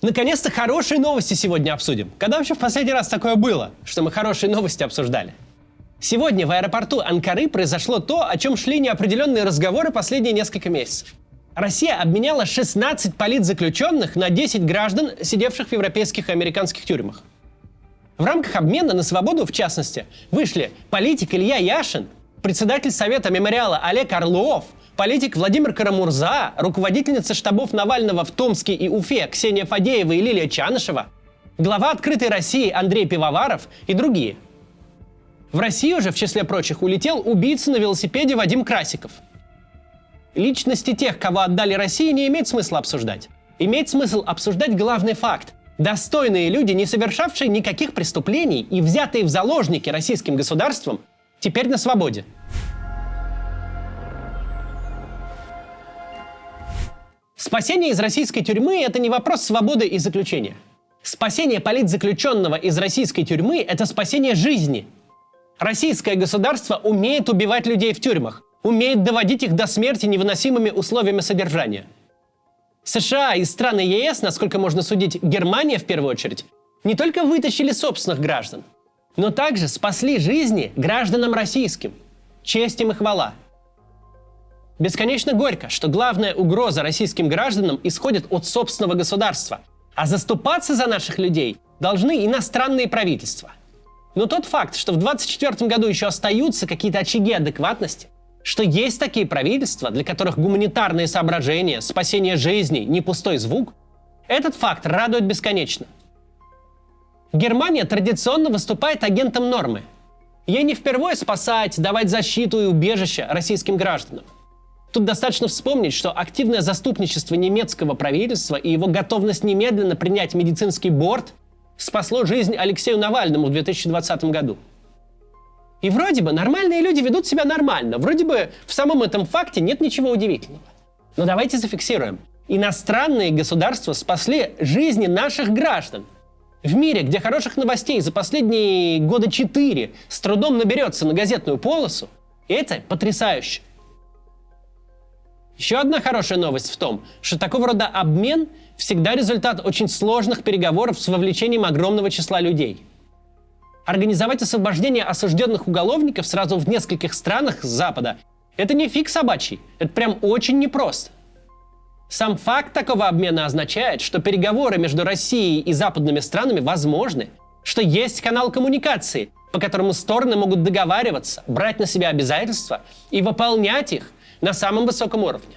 Наконец-то хорошие новости сегодня обсудим. Когда вообще в последний раз такое было, что мы хорошие новости обсуждали? Сегодня в аэропорту Анкары произошло то, о чем шли неопределенные разговоры последние несколько месяцев. Россия обменяла 16 политзаключенных на 10 граждан, сидевших в европейских и американских тюрьмах. В рамках обмена на свободу, в частности, вышли политик Илья Яшин, председатель Совета мемориала Олег Орлов, политик Владимир Карамурза, руководительница штабов Навального в Томске и Уфе Ксения Фадеева и Лилия Чанышева, глава «Открытой России» Андрей Пивоваров и другие. В Россию же, в числе прочих, улетел убийца на велосипеде Вадим Красиков. Личности тех, кого отдали России, не имеет смысла обсуждать. Имеет смысл обсуждать главный факт. Достойные люди, не совершавшие никаких преступлений и взятые в заложники российским государством, теперь на свободе. Спасение из российской тюрьмы – это не вопрос свободы и заключения. Спасение политзаключенного из российской тюрьмы – это спасение жизни. Российское государство умеет убивать людей в тюрьмах, умеет доводить их до смерти невыносимыми условиями содержания. США и страны ЕС, насколько можно судить, Германия в первую очередь, не только вытащили собственных граждан, но также спасли жизни гражданам российским. Честь им и хвала. Бесконечно горько, что главная угроза российским гражданам исходит от собственного государства, а заступаться за наших людей должны иностранные правительства. Но тот факт, что в 2024 году еще остаются какие-то очаги адекватности, что есть такие правительства, для которых гуманитарные соображения, спасение жизней не пустой звук, этот факт радует бесконечно. Германия традиционно выступает агентом нормы. Ей не впервые спасать, давать защиту и убежище российским гражданам. Тут достаточно вспомнить, что активное заступничество немецкого правительства и его готовность немедленно принять медицинский борт спасло жизнь Алексею Навальному в 2020 году. И вроде бы нормальные люди ведут себя нормально, вроде бы в самом этом факте нет ничего удивительного. Но давайте зафиксируем. Иностранные государства спасли жизни наших граждан. В мире, где хороших новостей за последние года 4 с трудом наберется на газетную полосу, это потрясающе. Еще одна хорошая новость в том, что такого рода обмен всегда результат очень сложных переговоров с вовлечением огромного числа людей. Организовать освобождение осужденных уголовников сразу в нескольких странах с Запада – это не фиг собачий, это прям очень непросто. Сам факт такого обмена означает, что переговоры между Россией и западными странами возможны, что есть канал коммуникации, по которому стороны могут договариваться, брать на себя обязательства и выполнять их на самом высоком уровне.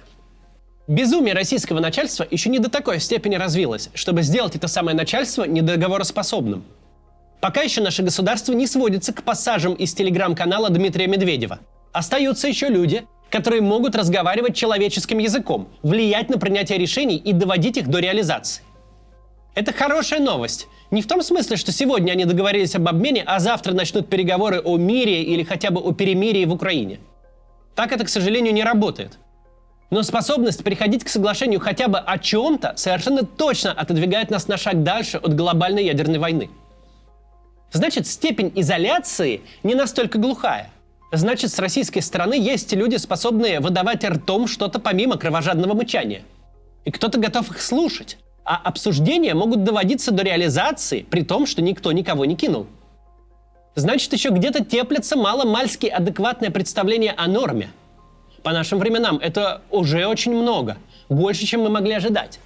Безумие российского начальства еще не до такой степени развилось, чтобы сделать это самое начальство недоговороспособным. Пока еще наше государство не сводится к пассажам из телеграм-канала Дмитрия Медведева. Остаются еще люди, которые могут разговаривать человеческим языком, влиять на принятие решений и доводить их до реализации. Это хорошая новость. Не в том смысле, что сегодня они договорились об обмене, а завтра начнут переговоры о мире или хотя бы о перемирии в Украине. Так это, к сожалению, не работает. Но способность приходить к соглашению хотя бы о чем-то совершенно точно отодвигает нас на шаг дальше от глобальной ядерной войны. Значит, степень изоляции не настолько глухая. Значит, с российской стороны есть люди, способные выдавать ртом что-то помимо кровожадного мычания. И кто-то готов их слушать. А обсуждения могут доводиться до реализации, при том, что никто никого не кинул. Значит, еще где-то теплится мало-мальски адекватное представление о норме. По нашим временам это уже очень много, больше, чем мы могли ожидать.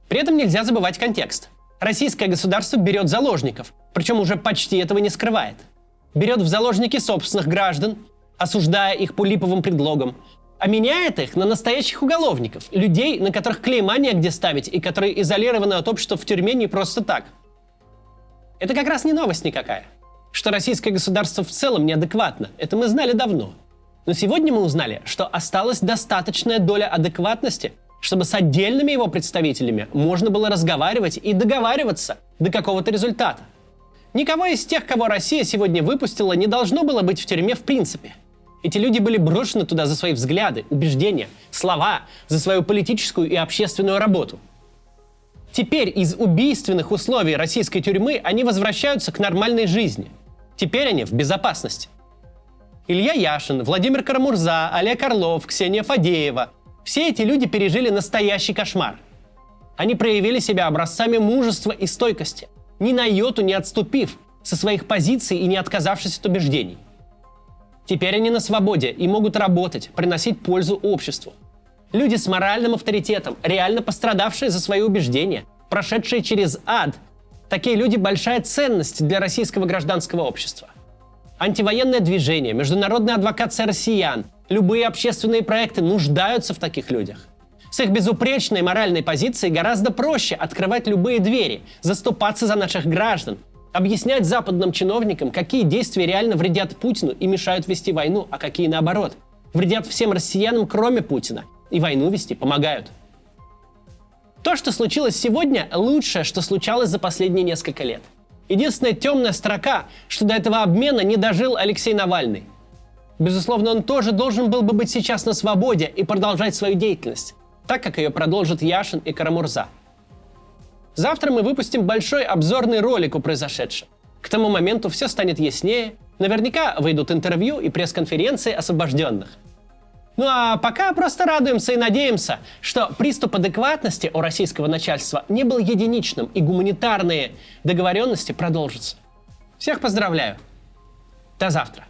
При этом нельзя забывать контекст. Российское государство берет заложников, причем уже почти этого не скрывает. Берет в заложники собственных граждан, осуждая их по липовым предлогам, а меняет их на настоящих уголовников, людей, на которых клейма негде ставить и которые изолированы от общества в тюрьме не просто так. Это как раз не новость никакая. Что российское государство в целом неадекватно, это мы знали давно. Но сегодня мы узнали, что осталась достаточная доля адекватности, чтобы с отдельными его представителями можно было разговаривать и договариваться до какого-то результата. Никого из тех, кого Россия сегодня выпустила, не должно было быть в тюрьме в принципе. Эти люди были брошены туда за свои взгляды, убеждения, слова, за свою политическую и общественную работу. Теперь из убийственных условий российской тюрьмы они возвращаются к нормальной жизни. Теперь они в безопасности. Илья Яшин, Владимир Карамурза, Олег Орлов, Ксения Фадеева – все эти люди пережили настоящий кошмар. Они проявили себя образцами мужества и стойкости, ни на йоту не отступив со своих позиций и не отказавшись от убеждений. Теперь они на свободе и могут работать, приносить пользу обществу. Люди с моральным авторитетом, реально пострадавшие за свои убеждения, прошедшие через ад. Такие люди – большая ценность для российского гражданского общества. Антивоенное движение, Международная адвокация россиян, любые общественные проекты нуждаются в таких людях. С их безупречной моральной позицией гораздо проще открывать любые двери, заступаться за наших граждан, объяснять западным чиновникам, какие действия реально вредят Путину и мешают вести войну, а какие, наоборот, вредят всем россиянам, кроме Путина, и войну вести помогают. То, что случилось сегодня, лучшее, что случалось за последние несколько лет. Единственная темная строка, что до этого обмена не дожил Алексей Навальный. Безусловно, он тоже должен был бы быть сейчас на свободе и продолжать свою деятельность, так как ее продолжат Яшин и Карамурза. Завтра мы выпустим большой обзорный ролик о произошедшем. К тому моменту все станет яснее, наверняка выйдут интервью и пресс-конференции освобожденных. Ну а пока просто радуемся и надеемся, что приступ адекватности у российского начальства не был единичным, и гуманитарные договоренности продолжатся. Всех поздравляю. До завтра.